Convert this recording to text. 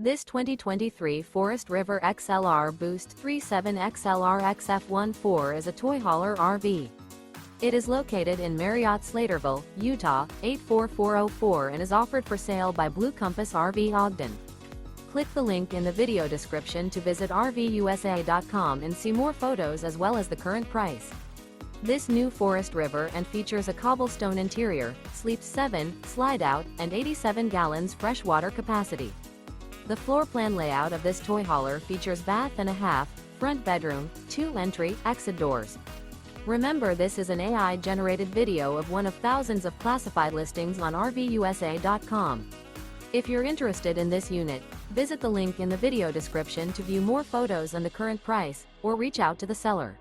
This 2023 Forest River XLR Boost 37 XLR XF14 is a toy hauler RV. It is located in Marriott-Slaterville, Utah, 84404 and is offered for sale by Blue Compass RV Ogden. Click the link in the video description to visit RVUSA.com and see more photos as well as the current price. This new Forest River and features a cobblestone interior, sleeps 7, slide-out, and 87 gallons freshwater capacity. The floor plan layout of this toy hauler features bath and a half, front bedroom, 2 entry, exit doors. Remember, this is an AI-generated video of one of thousands of classified listings on RVUSA.com. If you're interested in this unit, visit the link in the video description to view more photos and the current price, or reach out to the seller.